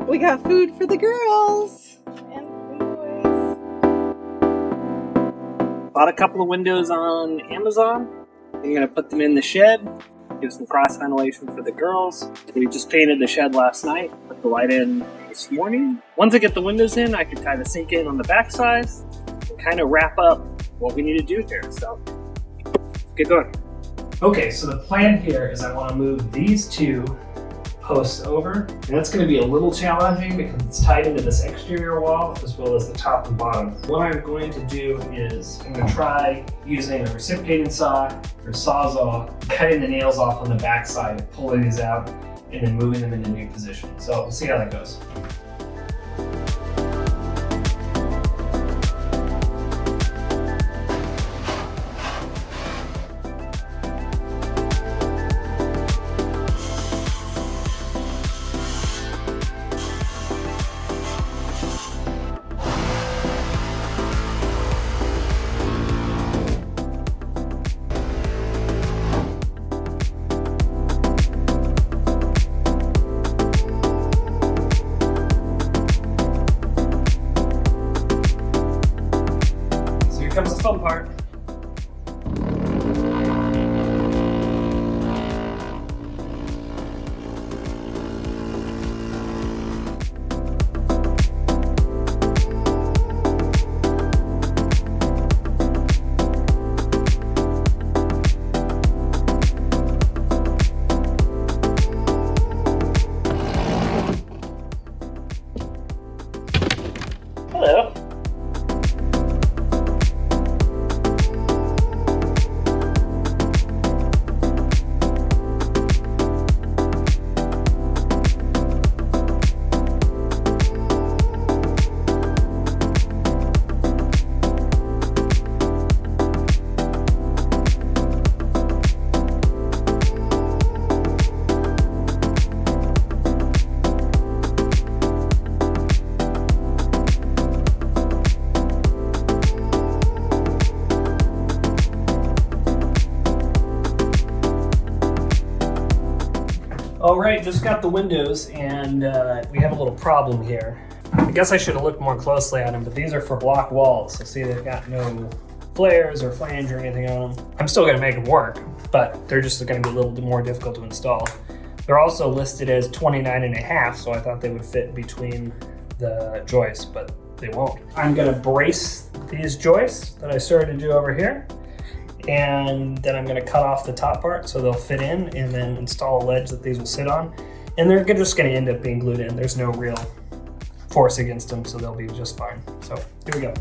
We got food for the girls and the boys. Bought a couple of windows on Amazon. I'm gonna put them in the shed, give some cross ventilation for the girls. We just painted the shed last night, put the light in this morning. Once I get the windows in, I can tie the sink in on the backside and kind of wrap up what we need to do here. So, let's get going. Okay, so the plan here is I want to move these two posts over, and that's going to be a little challenging because it's tied into this exterior wall as well as the top and bottom. What I'm going to do is I'm going to try using a reciprocating saw or sawzall, cutting the nails off on the back side, pulling these out, and then moving them into new position. So we'll see how that goes. Comes the fun part. Hello. All right, just got the windows, and we have a little problem here. I guess I should have looked more closely at them, but these are for block walls. So see, they've got no flares or flange or anything on them. I'm still gonna make them work, but they're just gonna be a little more difficult to install. They're also listed as 29.5, so I thought they would fit between the joists, but they won't. I'm gonna brace these joists that I started to do over here, and then I'm gonna cut off the top part so they'll fit in, and then install a ledge that these will sit on. And they're just gonna end up being glued in. There's no real force against them, so they'll be just fine. So here we go.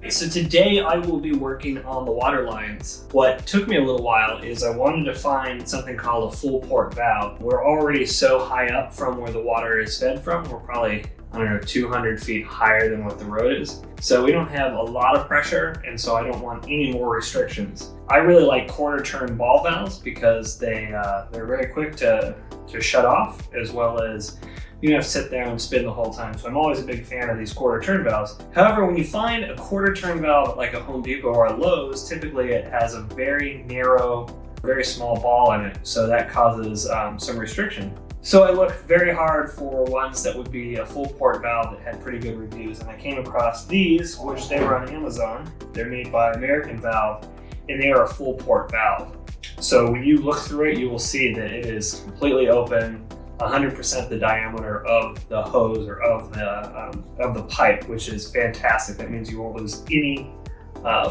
So today I will be working on the water lines. What took me a little while is I wanted to find something called a full port valve. We're already so high up from where the water is fed from. We're probably, I don't know, 200 feet higher than what the road is. So we don't have a lot of pressure, and so I don't want any more restrictions. I really like quarter turn ball valves because they're very quick to shut off, as well as you don't have to sit there and spin the whole time. So I'm always a big fan of these quarter turn valves. However, when you find a quarter turn valve at like a Home Depot or a Lowe's, typically it has a very narrow, very small ball in it. So that causes some restriction. So I looked very hard for ones that would be a full port valve that had pretty good reviews. And I came across these, which they were on Amazon. They're made by American Valve, and they are a full port valve. So when you look through it, you will see that it is completely open, 100% the diameter of the hose or of the pipe, which is fantastic. That means you won't lose any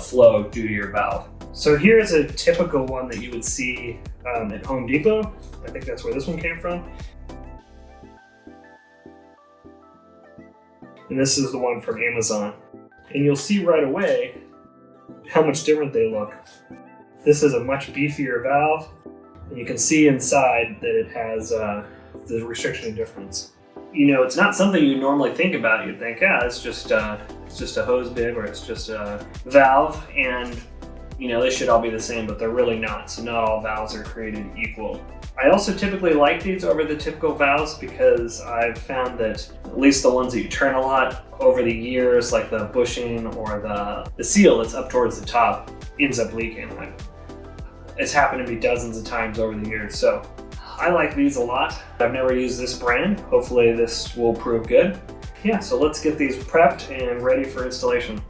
flow due to your valve. So here's a typical one that you would see at Home Depot. I think that's where this one came from. And this is the one from Amazon. And you'll see right away how much different they look. This is a much beefier valve, and you can see inside that it has the restriction difference. You know, it's not something you normally think about. You'd think, yeah, it's just a hose bib or it's just a valve, and you know, they should all be the same, but they're really not. So not all valves are created equal. I also typically like these over the typical valves because I've found that at least the ones that you turn a lot over the years, like the bushing or the seal that's up towards the top, ends up leaking. It's happened to me dozens of times over the years, so I like these a lot. I've never used this brand. Hopefully this will prove good. Yeah, so let's get these prepped and ready for installation.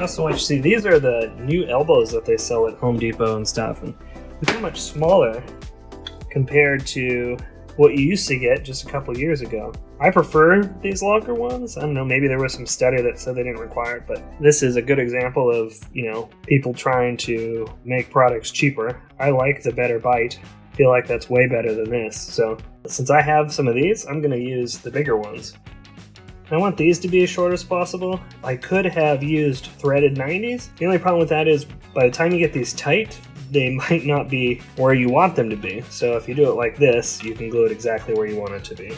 So what you see, these are the new elbows that they sell at Home Depot and stuff, and they're much smaller compared to what you used to get just a couple years ago. I prefer these longer ones. I don't know, maybe there was some study that said they didn't require it, but this is a good example of, people trying to make products cheaper. I like the better bite. I feel like that's way better than this. So since I have some of these, I'm gonna use the bigger ones. I want these to be as short as possible. I could have used threaded 90s. The only problem with that is by the time you get these tight, they might not be where you want them to be. So if you do it like this, you can glue it exactly where you want it to be.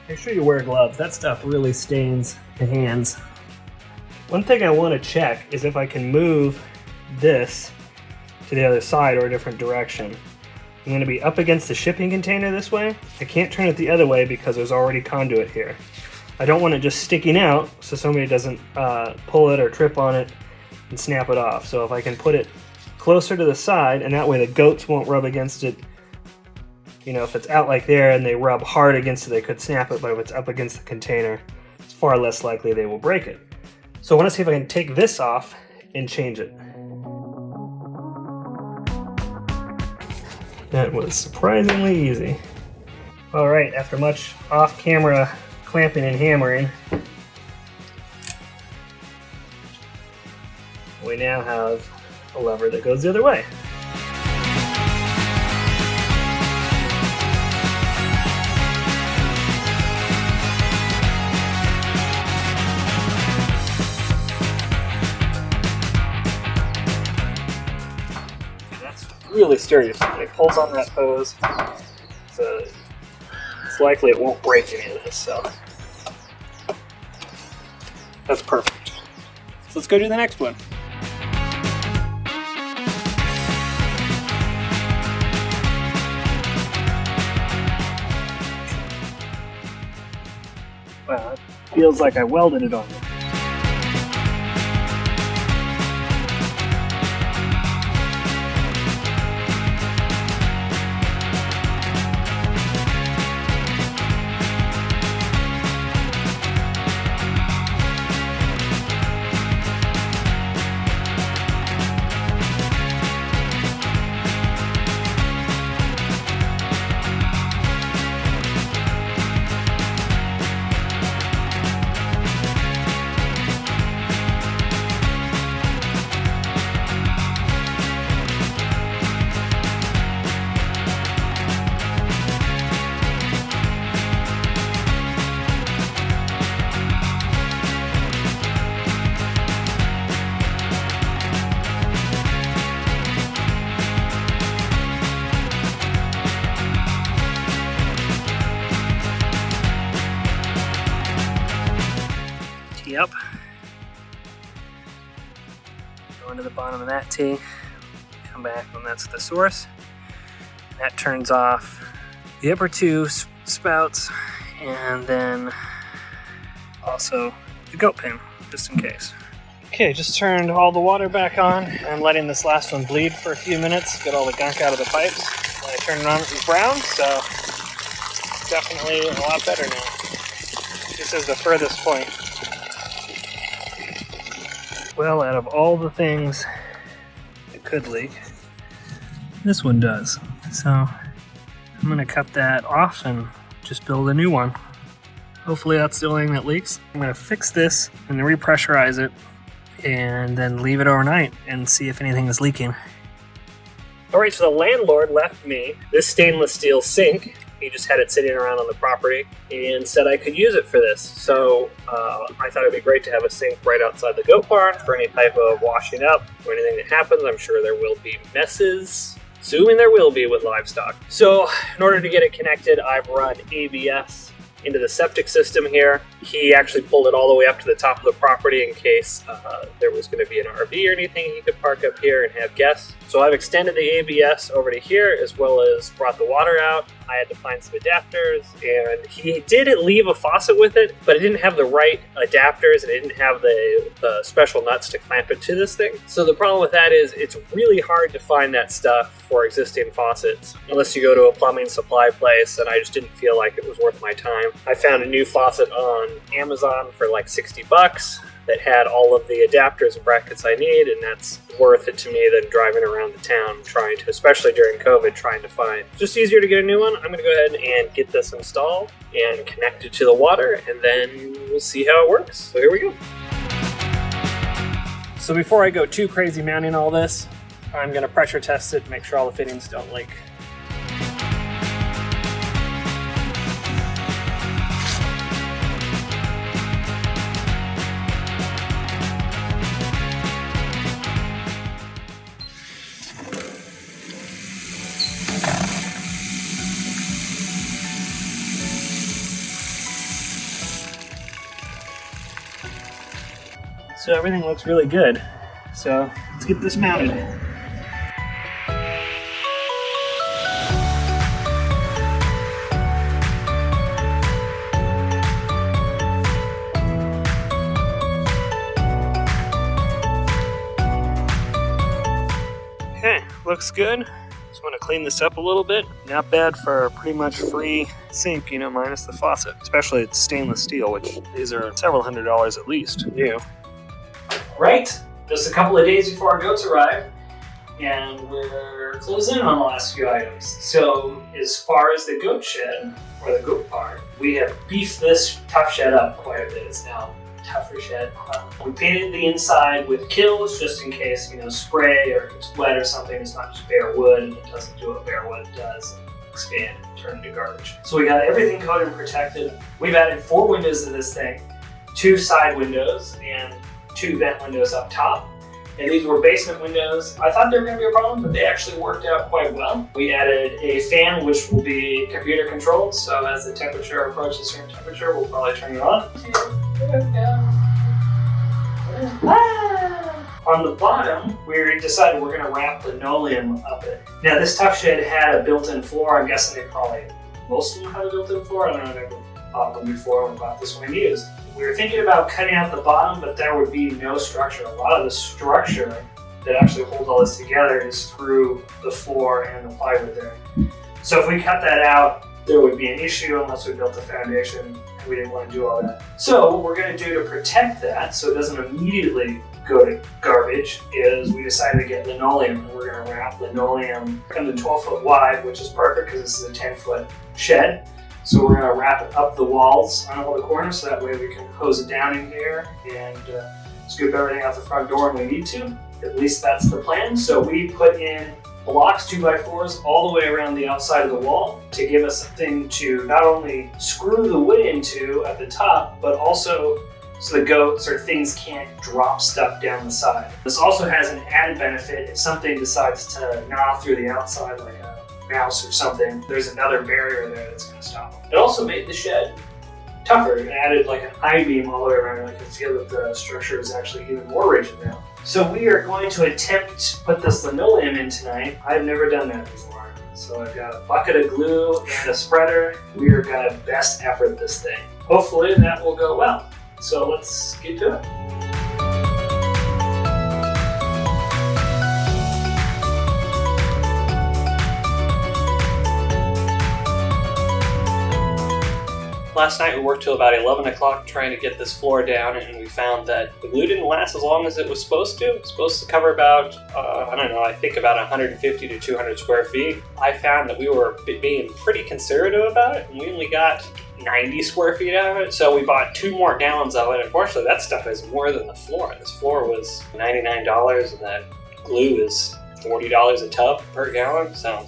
Make sure you wear gloves. That stuff really stains the hands. One thing I want to check is if I can move this to the other side or a different direction. I'm going to be up against the shipping container this way. I can't turn it the other way because there's already conduit here. I don't want it just sticking out so somebody doesn't pull it or trip on it and snap it off. So if I can put it closer to the side, and that way the goats won't rub against it. If it's out like there and they rub hard against it, they could snap it, but if it's up against the container, it's far less likely they will break it. So I want to see if I can take this off and change it. That was surprisingly easy. All right, after much off-camera clamping and hammering, we now have a lever that goes the other way. Really sturdy. If somebody pulls on that hose, so it's likely it won't break any of this. So that's perfect. So let's go do the next one. Wow, it feels like I welded it on. Up. Go into the bottom of that T, come back when that's the source. That turns off the upper two spouts, and then also the goat pin, just in case. Okay, just turned all the water back on. I'm letting this last one bleed for a few minutes, get all the gunk out of the pipes. When I turned it on, it was brown, so definitely a lot better now. This is the furthest point. Well, out of all the things that could leak, this one does. So I'm going to cut that off and just build a new one. Hopefully that's the only thing that leaks. I'm going to fix this and repressurize it and then leave it overnight and see if anything is leaking. All right, so the landlord left me this stainless steel sink. He just had it sitting around on the property and said I could use it for this. So I thought it'd be great to have a sink right outside the goat barn for any type of washing up or anything that happens. I'm sure there will be messes, assuming there will be with livestock. So in order to get it connected, I've run ABS into the septic system here. He actually pulled it all the way up to the top of the property in case there was going to be an RV or anything. He could park up here and have guests. So I've extended the ABS over to here, as well as brought the water out. I had to find some adapters, and he did leave a faucet with it, but it didn't have the right adapters, and it didn't have the special nuts to clamp it to this thing. So the problem with that is it's really hard to find that stuff for existing faucets unless you go to a plumbing supply place, and I just didn't feel like it was worth my time. I found a new faucet on Amazon for like $60 that had all of the adapters and brackets I need, and that's worth it to me than driving around the town trying to, especially during COVID, trying to find. It's just easier to get a new one. I'm gonna go ahead and get this installed and connect it to the water, and then we'll see how it works. So here we go. So before I go too crazy mounting all this, I'm gonna pressure test it, make sure all the fittings don't leak. So everything looks really good. So let's get this mounted. Okay, looks good. Just want to clean this up a little bit. Not bad for a pretty much free sink, you know, minus the faucet. Especially it's stainless steel, which these are several $100s at least new. Right, just a couple of days before our goats arrive, and we're closing in on the last few items. So as far as the goat shed, or the goat barn, we have beefed this tough shed up quite a bit. It's now a tougher shed. We painted the inside with kills just in case, you know, spray or it's wet or something. It's not just bare wood, and it doesn't do what bare wood does, expand and turn into garbage. So we got everything coated and protected. We've added 4 windows to this thing, 2 side windows, and 2 vent windows up top. And these were basement windows. I thought they were going to be a problem, but they actually worked out quite well. We added a fan, which will be computer controlled. So as the temperature approaches a certain temperature, we'll probably turn it on. On the bottom, we decided we're going to wrap linoleum up it. Now this tough shed had a built-in floor. I'm guessing most of them had a built-in floor. I don't know, I never bought them before when we bought this one used. We were thinking about cutting out the bottom, but there would be no structure. A lot of the structure that actually holds all this together is through the floor and the plywood there. So if we cut that out, there would be an issue unless we built a foundation, and we didn't want to do all that. So what we're going to do to protect that so it doesn't immediately go to garbage is we decided to get linoleum, and we're going to wrap linoleum. It comes in 12 foot wide, which is perfect because this is a 10-foot shed. So we're going to wrap it up the walls on all the corners so that way we can hose it down in here and scoop everything out the front door when we need to. At least that's the plan. So we put in blocks, 2x4s, all the way around the outside of the wall to give us something to not only screw the wood into at the top, but also so the goats or things can't drop stuff down the side. This also has an added benefit if something decides to gnaw through the outside, like a mouse or something, there's another barrier there that's going to stop them. It also made the shed tougher. It added like an I-beam all the way around. I can feel that the structure is actually even more rigid now. So we are going to attempt to put this linoleum in tonight. I've never done that before. So I've got a bucket of glue and a spreader. We are going to best effort this thing. Hopefully that will go well. So let's get to it. Last night we worked till about 11 o'clock trying to get this floor down, and we found that the glue didn't last as long as it was supposed to. It was supposed to cover about, I think about 150 to 200 square feet. I found that we were being pretty conservative about it, and we only got 90 square feet out of it, so we bought 2 more gallons of it. Unfortunately, that stuff is more than the floor. This floor was $99, and that glue is $40 a tub per gallon, so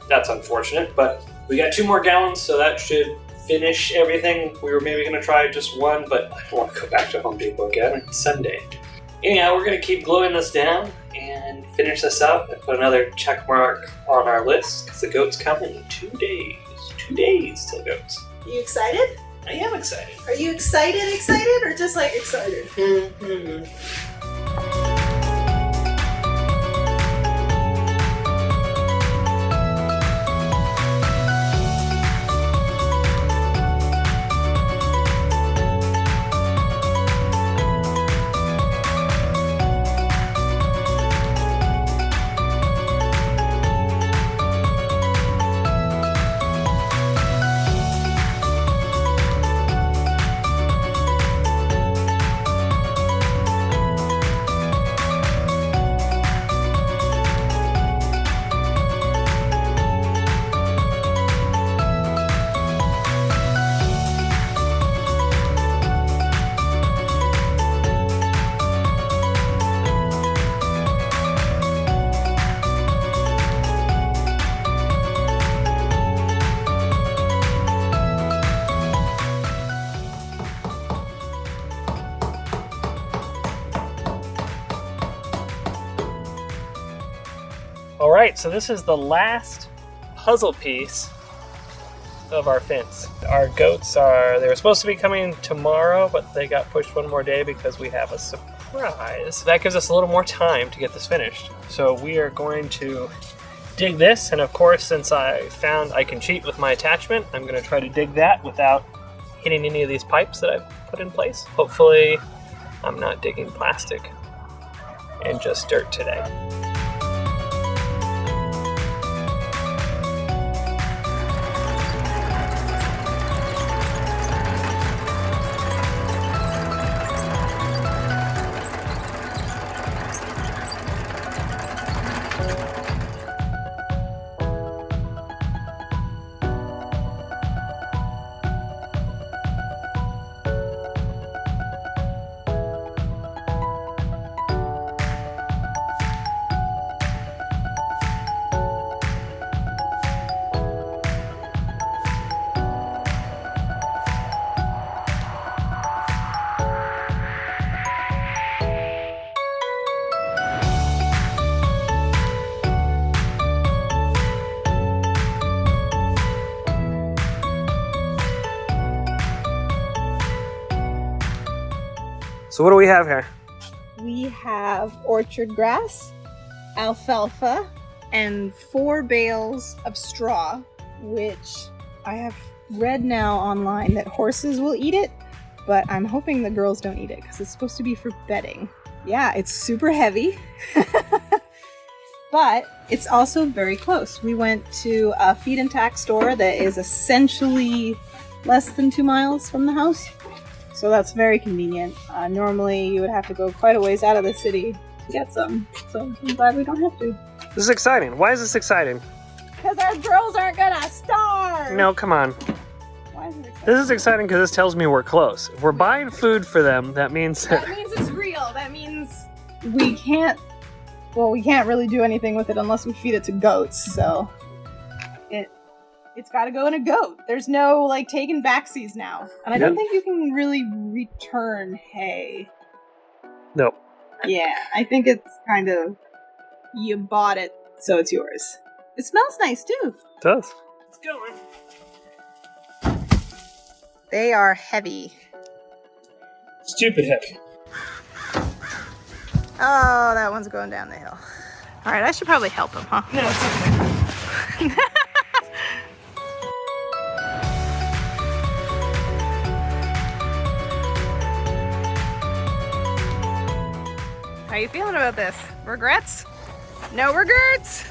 that's unfortunate. But we got 2 more gallons, so that should finish everything. We were maybe going to try just one, but I don't want to go back to Home Depot again. It's Sunday. Anyhow, we're going to keep gluing this down and finish this up and put another check mark on our list because the goats come in 2 days. 2 days till goats. You excited? I am excited. Are you excited or just like excited? All right, so this is the last puzzle piece of our fence. Our goats they were supposed to be coming tomorrow, but they got pushed one more day because we have a surprise. That gives us a little more time to get this finished. So we are going to dig this, and of course, since I found I can cheat with my attachment, I'm gonna try to dig that without hitting any of these pipes that I've put in place. Hopefully, I'm not digging plastic and just dirt today. So what do we have here? We have orchard grass, alfalfa, and 4 bales of straw, which I have read now online that horses will eat it, but I'm hoping the girls don't eat it because it's supposed to be for bedding. Yeah, it's super heavy, but it's also very close. We went to a feed and tack store that is essentially less than 2 miles from the house. So that's very convenient. Normally you would have to go quite a ways out of the city to get some. So I'm glad we don't have to. This is exciting. Why is this exciting? Because our girls aren't gonna starve! No, come on. Why is it exciting? This is exciting because this tells me we're close. If we're buying food for them, that means... That means it's real. That means we can't really do anything with it unless we feed it to goats, so... It's got to go in a goat. There's no, like, taking backsies now. And I don't think you can really return hay. No. Yeah, I think it's kind of, you bought it, so it's yours. It smells nice, too. It does. It's going. They are heavy. Stupid heavy. Oh, that one's going down the hill. All right, I should probably help him, huh? No, it's okay. How you feeling about this? Regrets? No regrets?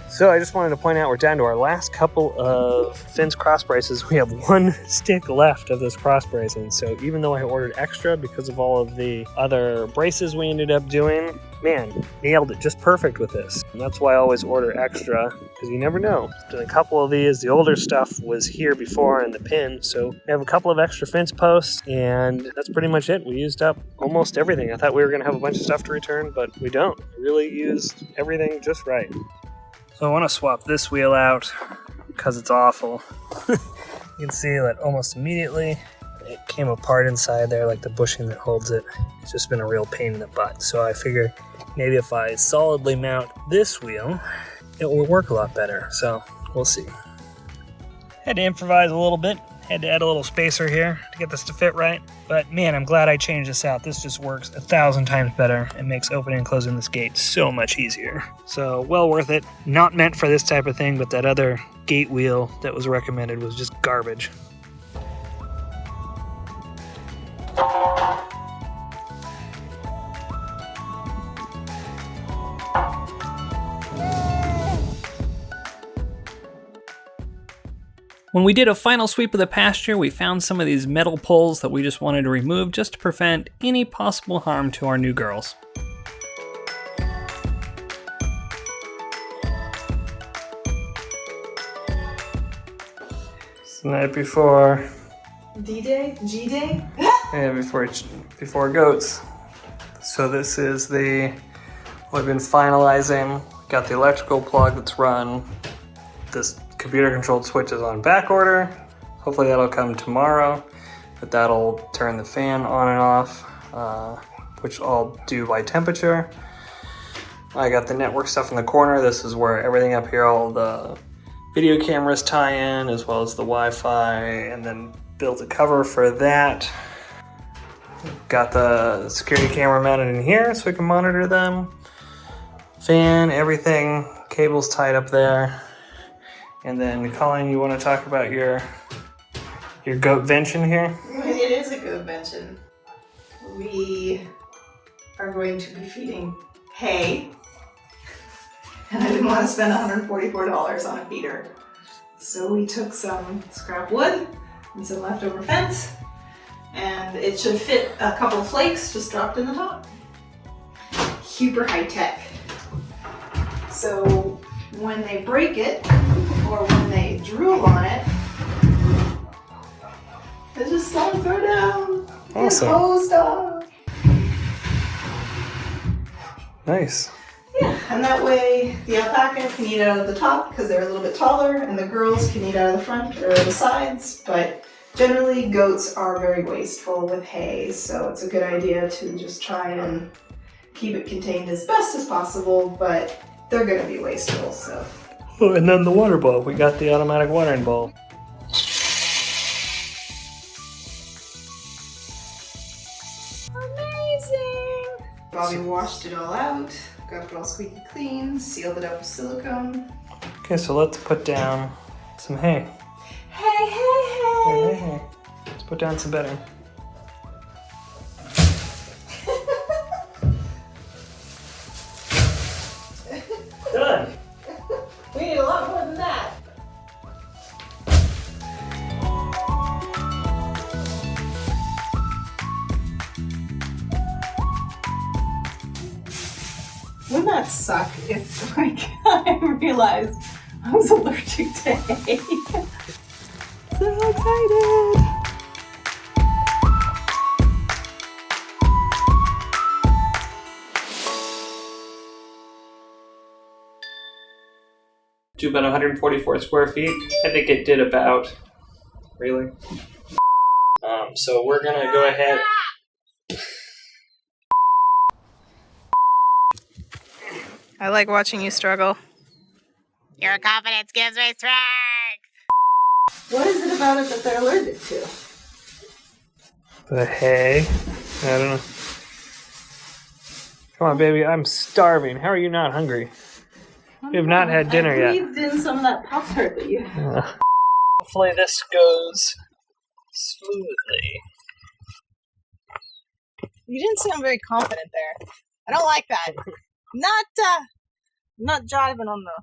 So I just wanted to point out we're down to our last couple of fence cross braces. We have 1 stick left of this cross bracing. So even though I ordered extra because of all of the other braces we ended up doing, man, nailed it just perfect with this. And that's why I always order extra, because you never know. Did a couple of these. The older stuff was here before in the pin. So we have a couple of extra fence posts, and that's pretty much it. We used up almost everything. I thought we were going to have a bunch of stuff to return, but we don't. We really used everything just right. So I want to swap this wheel out because it's awful. You can see that almost immediately it came apart inside there, like the bushing that holds it. It's just been a real pain in the butt. So I figure maybe if I solidly mount this wheel it will work a lot better. So we'll see. Had to improvise a little bit. Had to add a little spacer here to get this to fit right. But man, I'm glad I changed this out. This just works 1,000 times better and makes opening and closing this gate so much easier. So well worth it. Not meant for this type of thing, but that other gate wheel that was recommended was just garbage. When we did a final sweep of the pasture, we found some of these metal poles that we just wanted to remove just to prevent any possible harm to our new girls. It's the night before D-Day? G-Day? yeah, before goats. So this is we've been finalizing. Got the electrical plug that's run. This computer-controlled switch is on back order. Hopefully that'll come tomorrow, but that'll turn the fan on and off, which I'll do by temperature. I got the network stuff in the corner. This is where everything up here, all the video cameras tie in, as well as the Wi-Fi, and then built a cover for that. Got the security camera mounted in here so we can monitor them. Fan, everything, cables tied up there. And then, Colleen, you want to talk about your goat Vention here? It is a goat Vention. We are going to be feeding hay. And I didn't want to spend $144 on a feeder. So we took some scrap wood and some leftover fence. And it should fit a couple of flakes just dropped in the top. Super high tech. So when they break it, or when they drool on it, it just slides right down. Awesome. Get hosed off. Nice. Yeah, and that way the alpaca can eat out of the top because they're a little bit taller, and the girls can eat out of the front or the sides. But generally, goats are very wasteful with hay, so it's a good idea to just try and keep it contained as best as possible. But they're going to be wasteful, so. Oh, and then the water bowl. We got the automatic watering bowl. Amazing! Bobby washed it all out, got it all squeaky clean, sealed it up with silicone. Okay, so let's put down some hay. Hey, hey, hey! Hey. Let's put down some bedding. Done! We need a lot more than that. Wouldn't that suck if I realized I was allergic to hay? So excited! Do about 144 square feet. I think it did about, really? So we're gonna go ahead. I like watching you struggle. Your confidence gives me strength. What is it about it that they're allergic to? The hay. I don't know. Come on, baby. I'm starving. How are you not hungry? We have not had dinner yet. I breathed in some of that Pop-Tart that you had. Hopefully this goes smoothly. You didn't sound very confident there. I don't like that. Not jiving on the